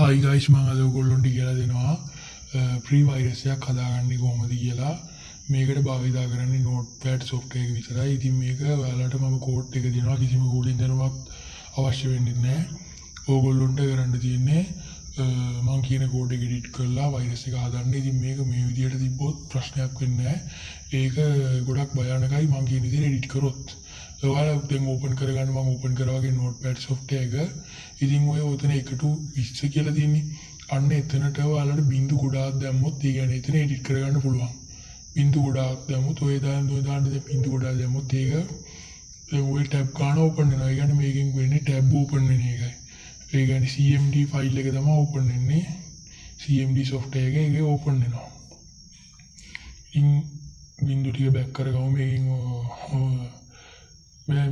හයි guys මම අද ඔයගොල්ලන්ට කියලා දෙනවා ප්‍රී වයිරස් එකක් හදාගන්නේ කොහොමද කියලා. මේකට භාවිතා කරන්නේ නෝට්පෑඩ් software එක විතරයි. ඉතින් මේක ඔයාලට මම කෝඩ් එක දෙනවා. කිසිම කෝඩින් දැනුමක් අවශ්‍ය වෙන්නේ නැහැ. ඕගොල්ලොන්ට කරන්න තියෙන්නේ මම කියන කෝඩ් එක එඩිට් කරලා වයිරස් එක හදන්න. ඉතින් මේක මේ විදිහට තිබ්බොත් ප්‍රශ්නයක් වෙන්නේ නැහැ. ඒක ගොඩක් භයානකයි මම කියන විදිහට එඩිට් කරොත්. ඔයාලා දැන් ඕපන් කරගන්න මම ඕපන් කරා වගේ නෝට්පෑඩ් software එක. ඉතින් ඔය උතන 1:20 කියලා තියෙන්නේ. අන්න එතනට ඔයාලට බිංදු ගොඩාක් දැම්මොත් ඒ කියන්නේ එතන එඩිට් කරගන්න පුළුවන්. බිංදු ගොඩාක් දැම්මොත් ඔය දාන්න බිංදු ගොඩාක් දැම්මොත් ඒක ඔය ටැබ් ගන්න ඕපන් වෙනවා. ඒ කියන්නේ මේකෙන් වෙන්නේ ටැබ් ඕපන් වෙන එකයි. ඒ කියන්නේ CMD ෆයිල් එක තමයි ඕපන් වෙන්නේ. CMD software එක ඒක ඕපන් වෙනවා. ඉන් බිංදු ටික බැක් කරගමු මේකෙන්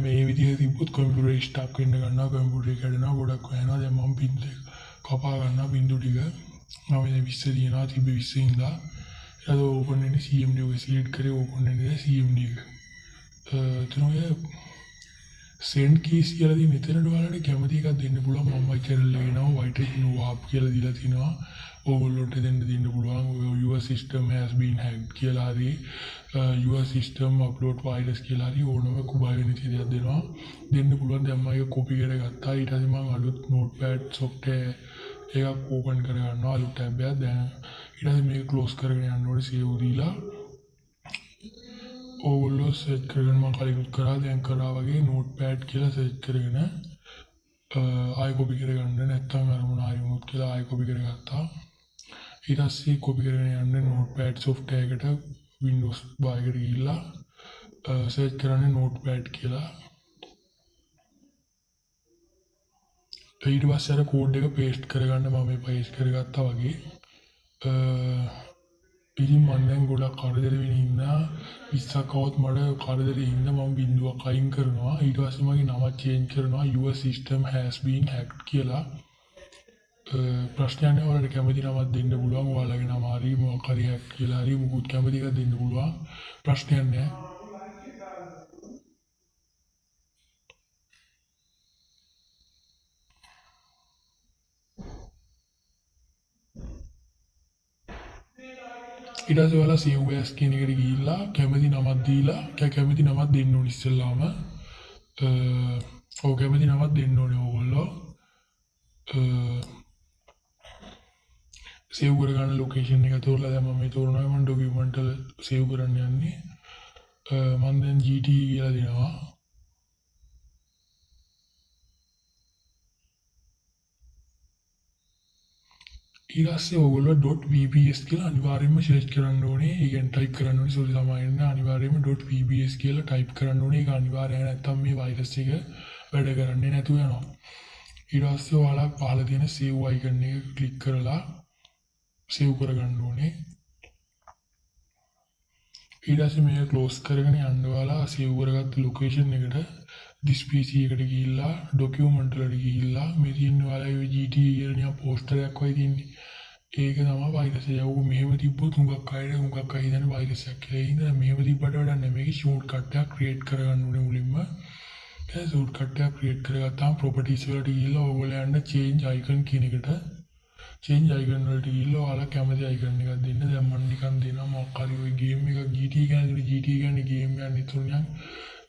මේ විදිහට තිබ්බොත් කම්පියුටර් ස්ටක් වෙන්න ගන්නවා. කම්පියුටර් එක කැඩෙනවා. ගොඩක් වෙනවා. දැන් මම බිංදු එක කපා ගන්නවා බිංදු ටික. මම දැන් 20 දිනවා තිබ්බ 20 ඉඳලා ඊට ඕපන් වෙන්නේ CMD එක සිලෙක්ට් කරේ ඕපන් වෙන්නේ CMD එක. එතන ඔය send keys කියලා තියෙන එතනට ඔයාලට කැමති එකක් දෙන්න පුළුවන්. මම my channel එකේ නම white wap කියලා දීලා තිනවා. ඕගොල්ලොන්ට දෙන්න පුළුවන්. your system has been hacked කියලා හරි your system upload virus කියලා හරි ඕනම කුබා වෙන විදිහට දෙනවා. දෙන්න පුළුවන්. දැන් මම ඒක copy කරගත්තා. ඊට පස්සේ මම අලුත් notepad software එකක් ඕපන් කරගන්නවා. අලුත් tab එකක්. දැන් ඊට පස්සේ මේක close කරගෙන යන්න ඕනේ save දීලා. ඕගොල්ලෝ සර්ච් කරගෙන මම කලින් කරා දැන් කරා වගේ notepad කියලා සර්ච් කරගෙන ආයි copy කරගන්න නැත්නම් අර මොන හරි මොකක් කියලා ආයි copy කරගත්තා. ඊට පස්සේ copy කරගෙන යන්න notepad software එකට Windows bar එකට ගිහිල්ලා සර්ච් කරන්නේ notepad කියලා. ඊට පස්සේ අර කෝඩ් එක paste කරගන්න මම මේ paste කරගත්තා වගේ. ඉතින් මම දැන් ගොඩක් කරදර වෙන ඉන්නා 20ක් આવත් මට කරදරේ ඉන්න මම බිඳුවක් අයින් කරනවා. ඊට පස්සේ මගේ නම change කරනවා your system has been hacked කියලා. ප්‍රශ්නයක් නෑ. ඔයාලට කැමති නමක් දෙන්න පුළුවන්. ඔයාලගේ නම හරි මොකක් හරි hack කියලා හරි මොකුත් කැමති එකක් දෙන්න පුළුවන්. ප්‍රශ්නයක් නෑ. ඊට පස්සේ ඔයාලා save as කියන එකට ගිහිල්ලා කැමති නමක් දීලා කැමති නමක් දෙන්න ඕනේ ඉස්සෙල්ලාම. ඔව් කැමති නමක් දෙන්න ඕනේ ඕගොල්ලෝ. සේව් කරගන්න ලොකේෂන් එක තෝරලා දැන් මම මේ තෝරනවා. මම ඩොකියුමන්ට් වල සේව් කරන්න යන්නේ. මම දැන් GT කියලා දෙනවා. ඊට පස්සේ ඔයගොල්ලෝ .vbs කියලා අනිවාර්යයෙන්ම සර්ච් කරන්න ඕනේ. ඒ කියන්නේ ටයිප් කරන්න ඕනේ. සෝරි සමාවෙන්න අනිවාර්යයෙන්ම .vbs කියලා ටයිප් කරන්න ඕනේ. ඒක අනිවාර්යයි. නැත්නම් මේ වයිරස් එක වැඩ කරන්නේ නැතුව යනවා. ඊට පස්සේ ඔයාලා පහළ තියෙන save icon එක ක්ලික් කරලා save කරගන්න ඕනේ. ඊට පස්සේ මේක close කරගෙන යන්න ඔයාලා save කරගත්ත location එකට this PC එකට ගිහිල්ලා document වලට ගිහිල්ලා මේ තියෙන ඔයාලා GT කියලා නිකන් poster එකක් වගේ තියෙන්නේ. ඒක තමයි වයිරස් එක. ඔක මෙහෙම තිබ්බොත් හුඟක් අය හිතන වයිරස් එකක් කියලා. ඒ හින්දා මෙහෙම තිබ්බට වඩා නැහැ. මේකේ shortcut එකක් create කරගන්න ඕනේ මුලින්ම. ඒ shortcut එක create කරගත්තාම properties වලට ගිහිල්ලා ඔයගොල්ලෝ යන්න change icon කියන එකට change icon වලට ගිහිල්ලා ඔයාලා කැමති icon එකක් දෙන්න. දැන් මම නිකන් දෙනවා මොකක් හරි ওই game එක GT කියන්නේ game එකක් නිතරම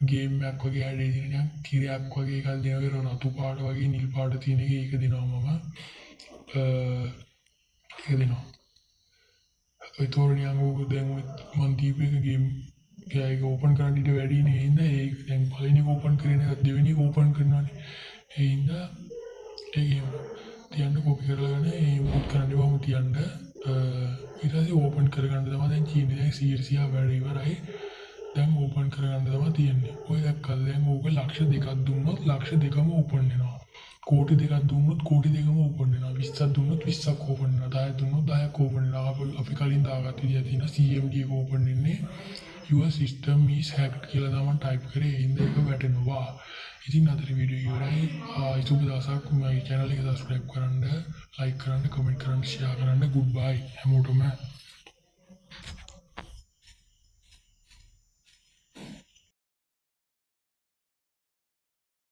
game එකක් වගේ හැඩේ දින නිකන් තිරයක් වගේ එකක් දෙනවා. රතු පාට වගේ නිල් පාට තියෙන එක ඒක දෙනවා මම. ඒක දෙනවා. ඔය තෝරණියන් ඕක දැන් මම දීපු එක game ඒක ඕපන් කරන්න ඉඩ වැඩි නේ. ඒ හින්දා ඒක දැන් පළවෙනි එක ඕපන් කරගෙන දෙවෙනි එක ඕපන් කරනවානේ. ඒ හින්දා ඒක තියන්න කොපි කරලා ගන්න ඒ මොකක් කරන්න බෑම තියන්න. ඊට පස්සේ ඕපන් කරගන්න තමයි දැන් කියන්නේ. දැන් 100 වැඩ ඉවරයි. දැන් ඕපන් කරගන්න තමයි තියෙන්නේ. ඔය දැක්කද දැන් ඕක ලක්ෂ 2ක් දුන්නොත් ලක්ෂ 2ම ඕපන් වෙනවා. කෝටි 2ක් දුන්නොත් කෝටි 2ම ඕපන් වෙනවා. 20ක් දුන්නොත් 20ක් ඕපන් වෙනවා. 10ක් දුන්නොත් 10ක් ඕපන් වෙනවා. අපි කලින් දාගත්ත විදිය තියෙන CMD එක ඕපන් වෙන්නේ your system is hacked කියලා තමයි ටයිප් කරේ. ඒ හින්දා ඒක වැටෙනවා. ඉතින් අද වීඩියෝ ඉවරයි. සුබ දවසක්. මගේ channel එක subscribe කරන්න, like කරන්න, comment කරන්න, share කරන්න. goodbye හැමෝටම.